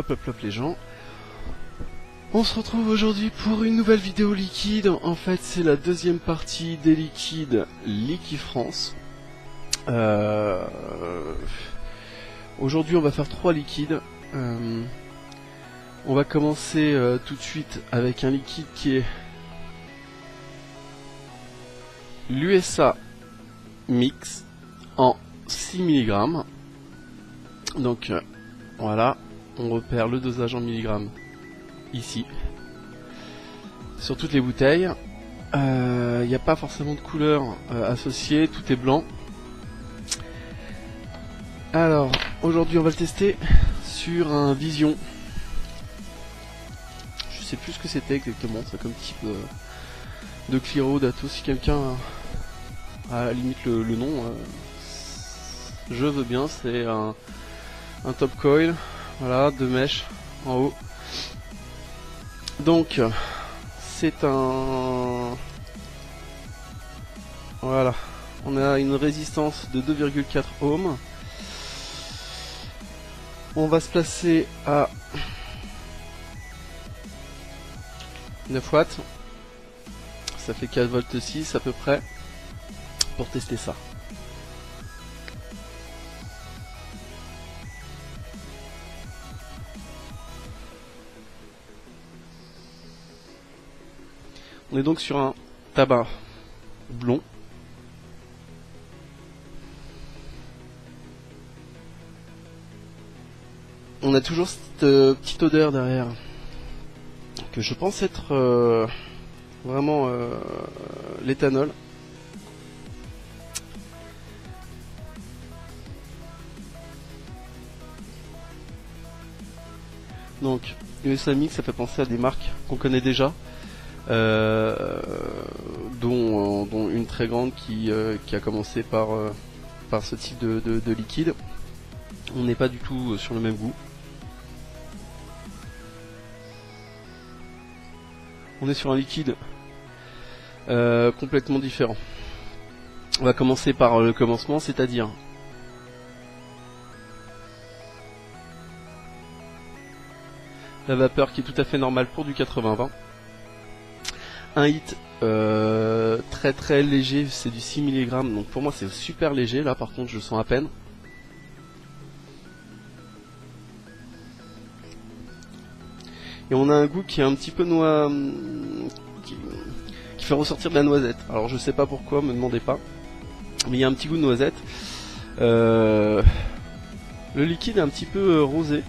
Plop les gens. On se retrouve aujourd'hui pour une nouvelle vidéo liquide. En fait, c'est la deuxième partie des liquides Liquifrance. Aujourd'hui, on va faire 3 liquides. On va commencer tout de suite avec un liquide qui est l'USA Mix en 6 mg. Donc voilà, on repère le dosage en milligrammes ici sur toutes les bouteilles. Il n'y a pas forcément de couleur associée, tout est blanc. Alors aujourd'hui on va le tester sur un Vision. Je sais plus ce que c'était exactement, c'est comme type de Cliro, d'Atos. Si quelqu'un a à la limite le nom, je veux bien. C'est un top coil, voilà, 2 mèches en haut. Donc c'est un, voilà, on a une résistance de 2,4 ohms. On va se placer à 9 watts, ça fait 4 volts 6 à peu près pour tester ça. On est donc sur un tabac blond. On a toujours cette petite odeur derrière que je pense être vraiment l'éthanol. Donc USA Mix, ça fait penser à des marques qu'on connaît déjà. Dont une très grande qui a commencé par ce type de liquide. On n'est pas du tout sur le même goût. On est sur un liquide complètement différent. On va commencer par le commencement, c'est-à-dire la vapeur qui est tout à fait normale pour du 80-20. Un hit très très léger, c'est du 6 mg, donc pour moi c'est super léger. Là par contre je sens à peine. Et on a un goût qui est un petit peu qui fait ressortir de la noisette. Alors je sais pas pourquoi, me demandez pas, mais il y a un petit goût de noisette. Le liquide est un petit peu rosé.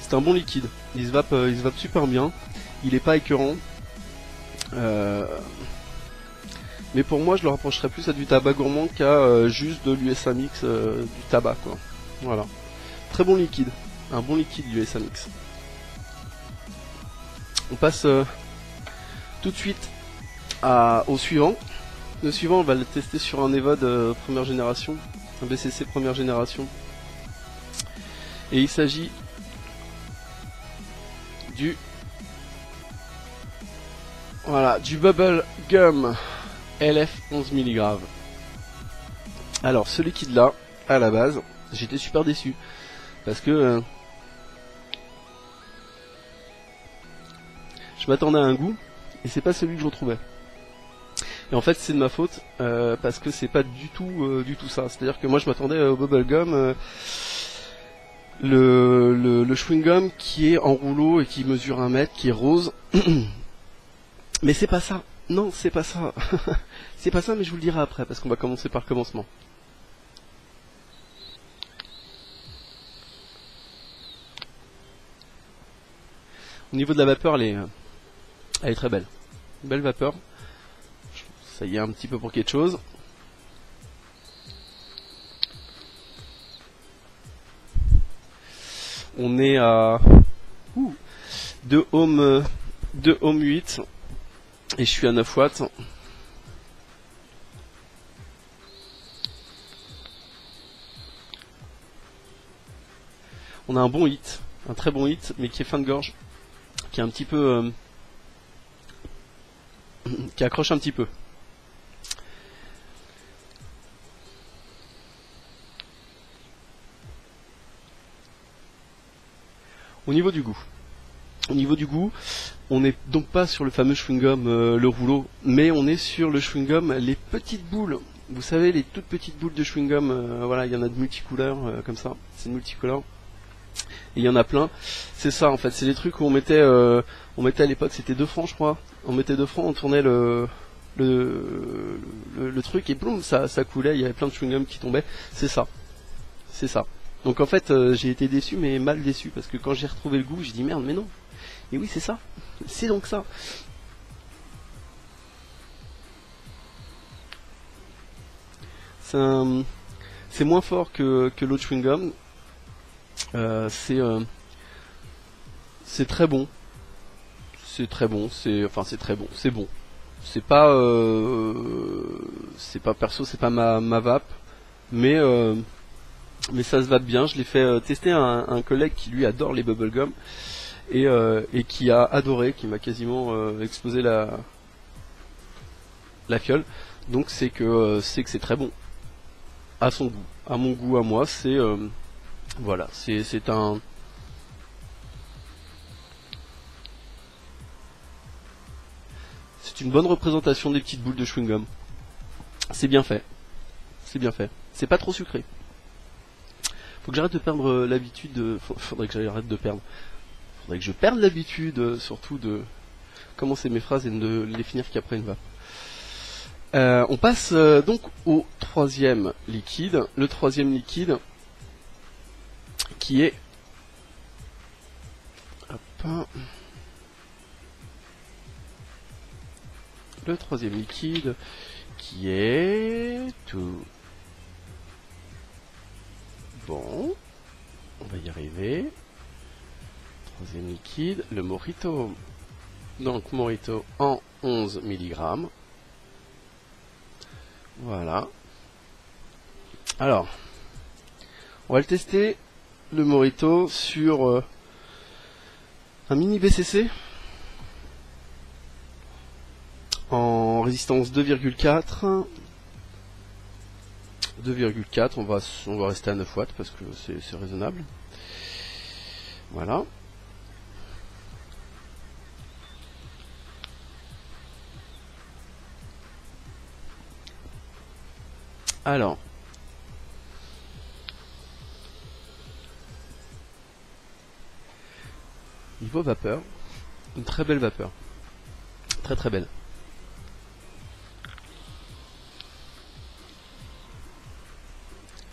C'est un bon liquide, il se vape super bien, il est pas écœurant, mais pour moi je le rapprocherais plus à du tabac gourmand qu'à juste de l'USA Mix, du tabac quoi. Voilà, très bon liquide, un bon liquide du USA Mix. On passe tout de suite au suivant. Le suivant on va le tester sur un Evode première génération, un BCC première génération, et il s'agit du Bubble Gum LF 11 mg. Alors ce liquide là, à la base, j'étais super déçu parce que je m'attendais à un goût et c'est pas celui que je retrouvais. Et en fait c'est de ma faute parce que c'est pas du tout ça. C'est-à-dire que moi je m'attendais au Bubble Gum, le chewing gum qui est en rouleau et qui mesure 1 mètre, qui est rose. Mais c'est pas ça. Non, c'est pas ça. C'est pas ça, mais je vous le dirai après parce qu'on va commencer par le commencement. Au niveau de la vapeur, elle est très belle. Belle vapeur. Ça y est un petit peu pour quelque chose. On est à 2 ohms 8 et je suis à 9 watts. On a un bon hit, un très bon hit, mais qui est fin de gorge, qui est un petit peu qui accroche un petit peu. Au niveau du goût. Au niveau du goût, on n'est donc pas sur le fameux chewing-gum, le rouleau, mais on est sur le chewing-gum, les petites boules. Vous savez, les toutes petites boules de chewing-gum, voilà, il y en a de multicouleurs, comme ça, c'est multicolore. Et il y en a plein. C'est ça en fait, c'est les trucs où on mettait à l'époque, c'était 2 francs je crois. On mettait 2 francs, on tournait le truc et boum, ça coulait, il y avait plein de chewing-gum qui tombaient. C'est ça. C'est ça. Donc en fait, j'ai été déçu, mais mal déçu, parce que quand j'ai retrouvé le goût, j'ai dit merde, mais non. Et oui, c'est ça. C'est donc ça. C'est moins fort que l'autre chewing-gum. C'est très bon. C'est très bon. C'est très bon. C'est bon. C'est pas perso, c'est pas ma vape, mais ça se vape bien. Je l'ai fait tester à un collègue qui lui adore les bubblegum et qui a adoré, qui m'a quasiment explosé la fiole. Donc c'est que c'est très bon à son goût, à mon goût à moi. C'est voilà, c'est une bonne représentation des petites boules de chewing-gum. C'est bien fait. C'est bien fait. C'est pas trop sucré. Faut que j'arrête de perdre l'habitude. Faudrait que j'arrête de perdre. Faudrait que je perde l'habitude, surtout de commencer mes phrases et de les finir qu'après une vape. On passe donc au troisième liquide. Le troisième liquide qui est... Hop. Le troisième liquide qui est tout bon, on va y arriver. Troisième liquide, le Mojito. Donc Mojito en 11 mg. Voilà. Alors, on va le tester, le Mojito, sur un mini BCC en résistance 2,4. 2,4, on va rester à 9 watts parce que c'est raisonnable. Voilà. Alors, niveau vapeur, une très belle vapeur. Très très belle.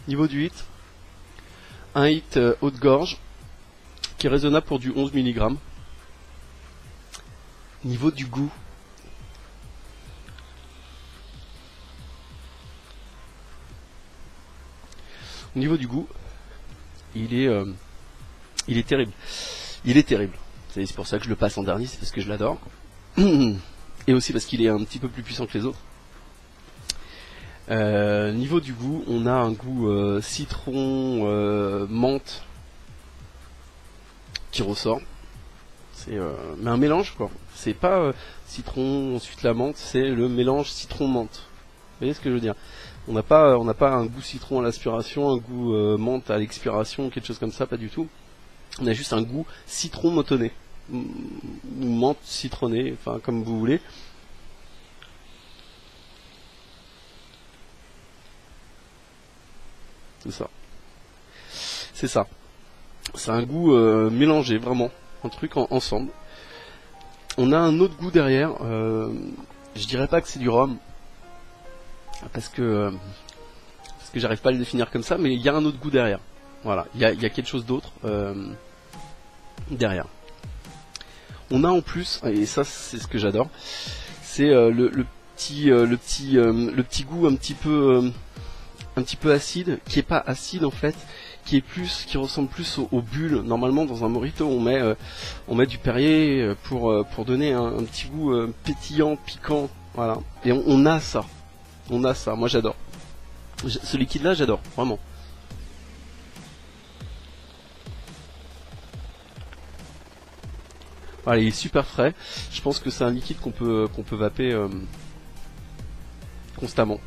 Niveau du hit, un hit haut de gorge qui est raisonnable pour du 11 mg. Niveau du goût, au niveau du goût, il est terrible. Il est terrible. C'est pour ça que je le passe en dernier, c'est parce que je l'adore. Et aussi parce qu'il est un petit peu plus puissant que les autres. Niveau du goût, on a un goût citron, menthe qui ressort. C'est mais un mélange quoi. C'est pas citron ensuite la menthe, c'est le mélange citron-menthe. Vous voyez ce que je veux dire? On n'a pas un goût citron à l'aspiration, un goût menthe à l'expiration, quelque chose comme ça, pas du tout. On a juste un goût citron motonné ou menthe citronnée, enfin comme vous voulez. C'est ça. C'est ça. C'est un goût mélangé, vraiment. Un truc ensemble. On a un autre goût derrière. Je dirais pas que c'est du rhum. Parce que j'arrive pas à le définir comme ça, mais il y a un autre goût derrière. Voilà. Il y a quelque chose d'autre derrière. On a en plus, et ça c'est ce que j'adore, c'est le petit goût un petit peu acide, qui est pas acide en fait, qui ressemble plus aux bulles. Normalement dans un Mojito on met du Perrier pour donner un petit goût pétillant, piquant, voilà. Et on a ça, moi j'adore. Ce liquide là j'adore, vraiment. Voilà, il est super frais. Je pense que c'est un liquide qu'on peut vaper constamment.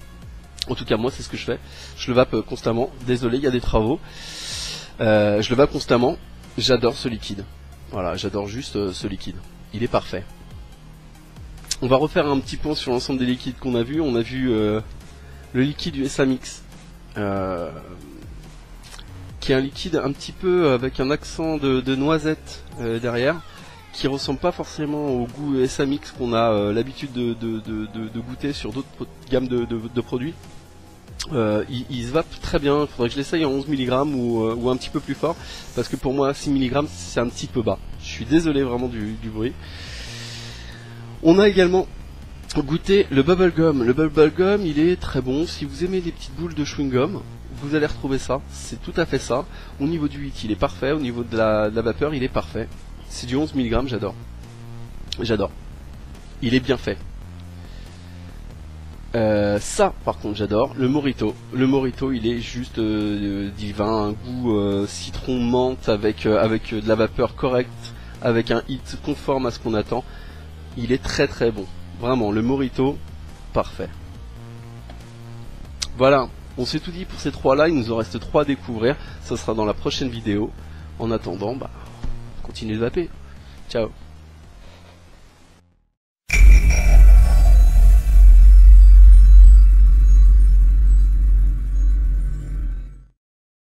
En tout cas moi c'est ce que je fais. Je le vape constamment. Désolé, il y a des travaux. Je le vape constamment. J'adore ce liquide. Voilà, j'adore juste ce liquide. Il est parfait. On va refaire un petit point sur l'ensemble des liquides qu'on a vu. On a vu le liquide USA Mix, qui est un liquide un petit peu avec un accent de noisette derrière, qui ressemble pas forcément au goût USA Mix qu'on a l'habitude de goûter sur d'autres gammes de produits. Il se vape très bien. Il faudrait que je l'essaye en 11 mg ou un petit peu plus fort, parce que pour moi 6 mg c'est un petit peu bas. Je suis désolé vraiment du bruit. On a également goûté le bubblegum. Le bubblegum, il est très bon. Si vous aimez les petites boules de chewing-gum, vous allez retrouver ça. C'est tout à fait ça. Au niveau du wick, il est parfait. Au niveau de la vapeur, il est parfait. C'est du 11 mg, j'adore. J'adore. Il est bien fait. Ça, par contre, j'adore. Le Morito. Le Morito, il est juste divin. Un goût citron menthe avec de la vapeur correcte, avec un hit conforme à ce qu'on attend. Il est très très bon. Vraiment, le Morito, parfait. Voilà, on s'est tout dit pour ces 3 là. Il nous en reste 3 à découvrir. Ça sera dans la prochaine vidéo. En attendant, continuez de vaper. Ciao.